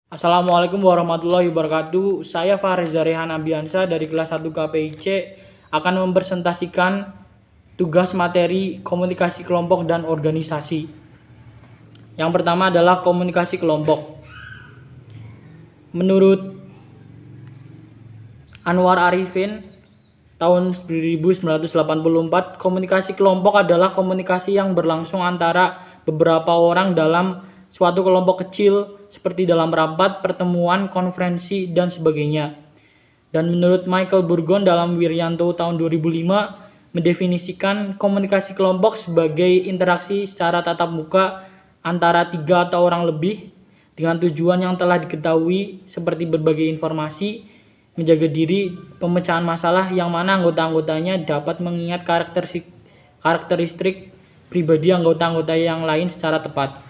Assalamualaikum warahmatullahi wabarakatuh. Saya Fahriza Rehan Abiansa dari kelas 1 KPIC akan mempresentasikan tugas materi komunikasi kelompok dan organisasi. Yang pertama adalah komunikasi kelompok. Menurut Anwar Arifin tahun 1984, komunikasi kelompok adalah komunikasi yang berlangsung antara beberapa orang dalam suatu kelompok kecil seperti dalam rapat, pertemuan, konferensi, dan sebagainya. Dan menurut Michael Burgon dalam Wiryanto tahun 2005 mendefinisikan komunikasi kelompok sebagai interaksi secara tatap muka antara 3 atau orang lebih dengan tujuan yang telah diketahui seperti berbagi informasi, menjaga diri, pemecahan masalah yang mana anggota-anggotanya dapat mengingat karakteristik pribadi anggota-anggota yang lain secara tepat.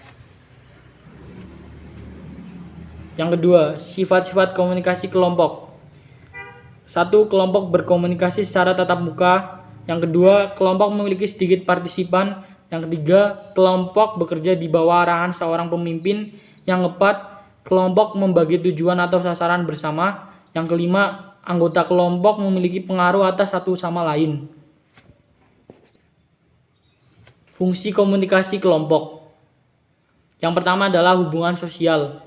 Yang kedua, sifat-sifat komunikasi kelompok. 1. Kelompok berkomunikasi secara tatap muka. Yang kedua, kelompok memiliki sedikit partisipan. Yang ketiga, kelompok bekerja di bawah arahan seorang pemimpin. Yang keempat, kelompok membagi tujuan atau sasaran bersama. Yang kelima, anggota kelompok memiliki pengaruh atas satu sama lain. Fungsi komunikasi kelompok. Yang pertama adalah hubungan sosial,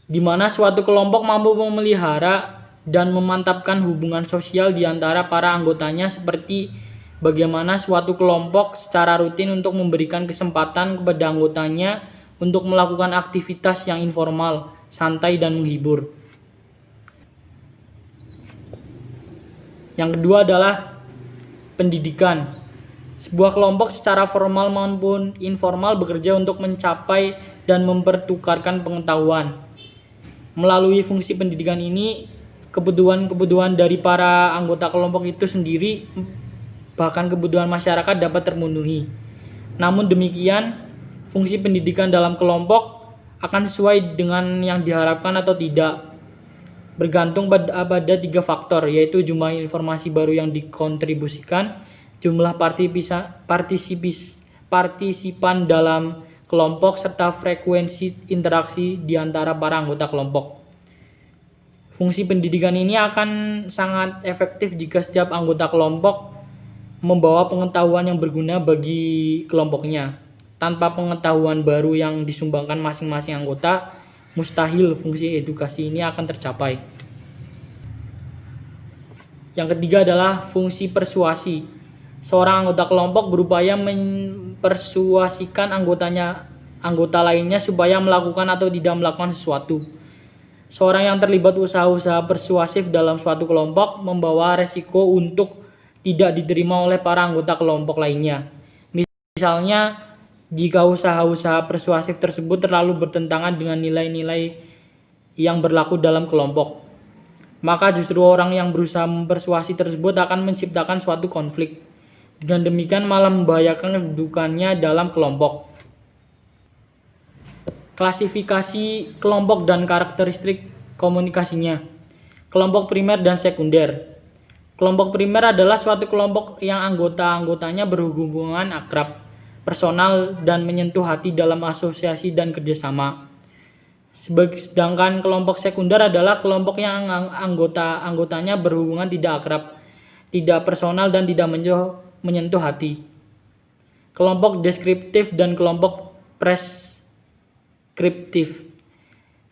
di mana suatu kelompok mampu memelihara dan memantapkan hubungan sosial di antara para anggotanya, seperti bagaimana suatu kelompok secara rutin untuk memberikan kesempatan kepada anggotanya untuk melakukan aktivitas yang informal, santai, dan menghibur. Yang kedua adalah pendidikan. Sebuah kelompok secara formal maupun informal bekerja untuk mencapai dan mempertukarkan pengetahuan. Melalui fungsi pendidikan ini, kebutuhan-kebutuhan dari para anggota kelompok itu sendiri, bahkan kebutuhan masyarakat dapat terpenuhi. Namun demikian, fungsi pendidikan dalam kelompok akan sesuai dengan yang diharapkan atau tidak, bergantung pada 3 faktor, yaitu jumlah informasi baru yang dikontribusikan, jumlah partisipan dalam kelompok, serta frekuensi interaksi di antara para anggota kelompok. Fungsi pendidikan ini akan sangat efektif jika setiap anggota kelompok membawa pengetahuan yang berguna bagi kelompoknya. Tanpa pengetahuan baru yang disumbangkan masing-masing anggota, mustahil fungsi edukasi ini akan tercapai. Yang ketiga adalah fungsi persuasi. Seorang anggota kelompok berupaya mempersuasikan anggota lainnya supaya melakukan atau tidak melakukan sesuatu. Seorang yang terlibat usaha-usaha persuasif dalam suatu kelompok membawa resiko untuk tidak diterima oleh para anggota kelompok lainnya. Misalnya, jika usaha-usaha persuasif tersebut terlalu bertentangan dengan nilai-nilai yang berlaku dalam kelompok, maka justru orang yang berusaha mempersuasi tersebut akan menciptakan suatu konflik. Dengan demikian malah membahayakan kedudukannya dalam kelompok. Klasifikasi kelompok dan karakteristik komunikasinya. Kelompok primer dan sekunder. Kelompok primer adalah suatu kelompok yang anggota-anggotanya berhubungan akrab, personal, dan menyentuh hati dalam asosiasi dan kerjasama. Sedangkan kelompok sekunder adalah kelompok yang anggota-anggotanya berhubungan tidak akrab, tidak personal, dan tidak menyentuh hati. Kelompok deskriptif dan kelompok preskriptif.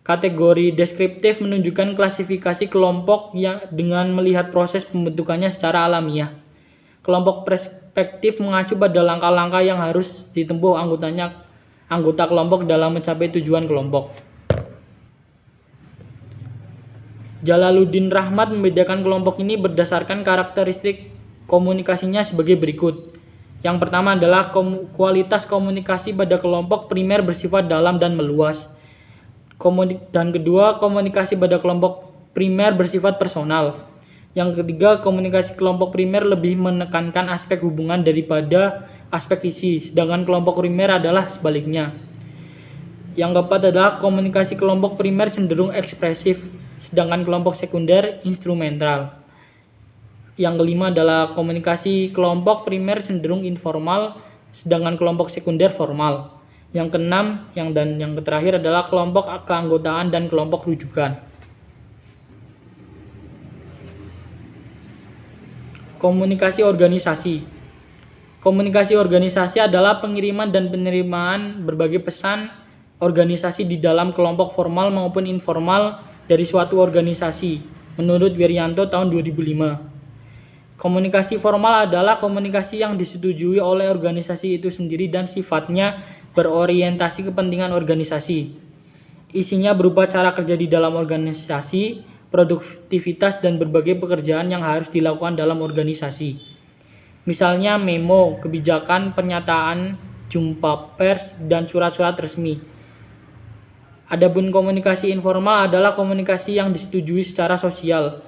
Kategori deskriptif menunjukkan klasifikasi kelompok yang dengan melihat proses pembentukannya secara alamiah. Kelompok perspektif mengacu pada langkah-langkah yang harus ditempuh anggota kelompok dalam mencapai tujuan kelompok. Jalaluddin Rahmat membedakan kelompok ini berdasarkan karakteristik komunikasinya sebagai berikut. Yang pertama adalah kualitas komunikasi pada kelompok primer bersifat dalam dan meluas. Dan kedua, komunikasi pada kelompok primer bersifat personal. Yang ketiga, komunikasi kelompok primer lebih menekankan aspek hubungan daripada aspek isi, sedangkan kelompok primer adalah sebaliknya. Yang keempat adalah komunikasi kelompok primer cenderung ekspresif, sedangkan kelompok sekunder instrumental. Yang kelima adalah komunikasi kelompok primer cenderung informal, sedangkan kelompok sekunder formal. Yang keenam, yang terakhir adalah kelompok keanggotaan dan kelompok rujukan. Komunikasi organisasi. Komunikasi organisasi adalah pengiriman dan penerimaan berbagai pesan organisasi di dalam kelompok formal maupun informal dari suatu organisasi, menurut Wirianto tahun 2005. Komunikasi formal adalah komunikasi yang disetujui oleh organisasi itu sendiri dan sifatnya berorientasi kepentingan organisasi. Isinya berupa cara kerja di dalam organisasi, produktivitas, dan berbagai pekerjaan yang harus dilakukan dalam organisasi. Misalnya memo, kebijakan, pernyataan, jumpa pers, dan surat-surat resmi. Adapun komunikasi informal adalah komunikasi yang disetujui secara sosial.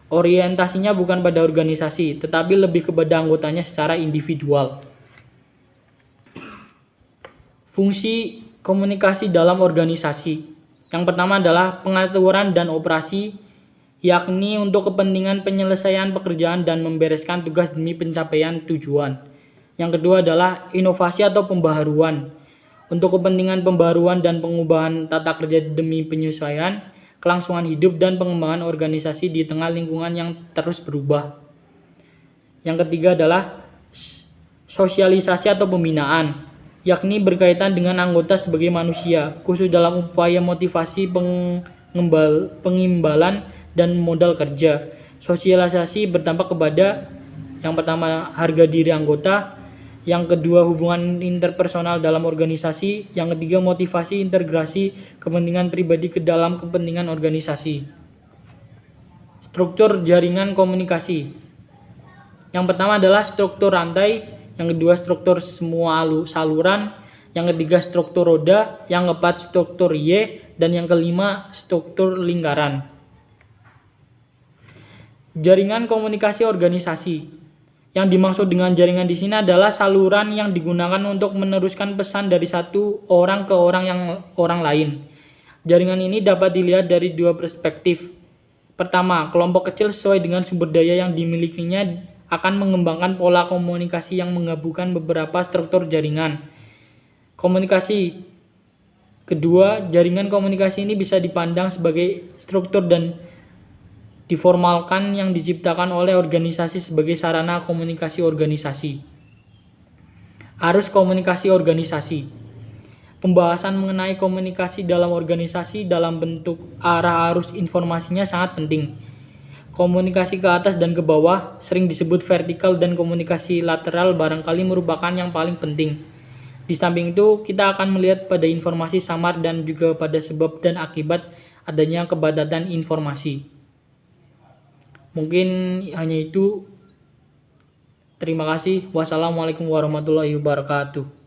Orientasinya bukan pada organisasi, tetapi lebih kepada anggotanya secara individual. Fungsi komunikasi dalam organisasi. Yang pertama adalah pengaturan dan operasi, yakni untuk kepentingan penyelesaian pekerjaan dan membereskan tugas demi pencapaian tujuan. Yang kedua adalah inovasi atau pembaharuan, untuk kepentingan pembaharuan dan pengubahan tata kerja demi penyesuaian, kelangsungan hidup, dan pengembangan organisasi di tengah lingkungan yang terus berubah. Yang ketiga adalah sosialisasi atau pembinaan, yakni berkaitan dengan anggota sebagai manusia, khusus dalam upaya motivasi, pengimbalan, dan modal kerja. Sosialisasi berdampak kepada yang pertama harga diri anggota, yang kedua hubungan interpersonal dalam organisasi, yang ketiga motivasi integrasi kepentingan pribadi ke dalam kepentingan organisasi. Struktur jaringan komunikasi. Yang pertama adalah struktur rantai, yang kedua struktur semua saluran, yang ketiga struktur roda, yang keempat struktur Y, dan yang kelima struktur lingkaran. Jaringan komunikasi organisasi. Yang dimaksud dengan jaringan di sini adalah saluran yang digunakan untuk meneruskan pesan dari satu orang ke orang lain. Jaringan ini dapat dilihat dari dua perspektif. Pertama, kelompok kecil sesuai dengan sumber daya yang dimilikinya akan mengembangkan pola komunikasi yang menggabungkan beberapa struktur jaringan komunikasi. Kedua, jaringan komunikasi ini bisa dipandang sebagai struktur dan diformalkan yang diciptakan oleh organisasi sebagai sarana komunikasi organisasi. Arus komunikasi organisasi. Pembahasan mengenai komunikasi dalam organisasi dalam bentuk arah arus informasinya sangat penting. Komunikasi ke atas dan ke bawah, sering disebut vertikal, dan komunikasi lateral barangkali merupakan yang paling penting. Di samping itu, kita akan melihat pada informasi samar dan juga pada sebab dan akibat adanya kepadatan informasi. Mungkin hanya itu. Terima kasih. Wassalamualaikum warahmatullahi wabarakatuh.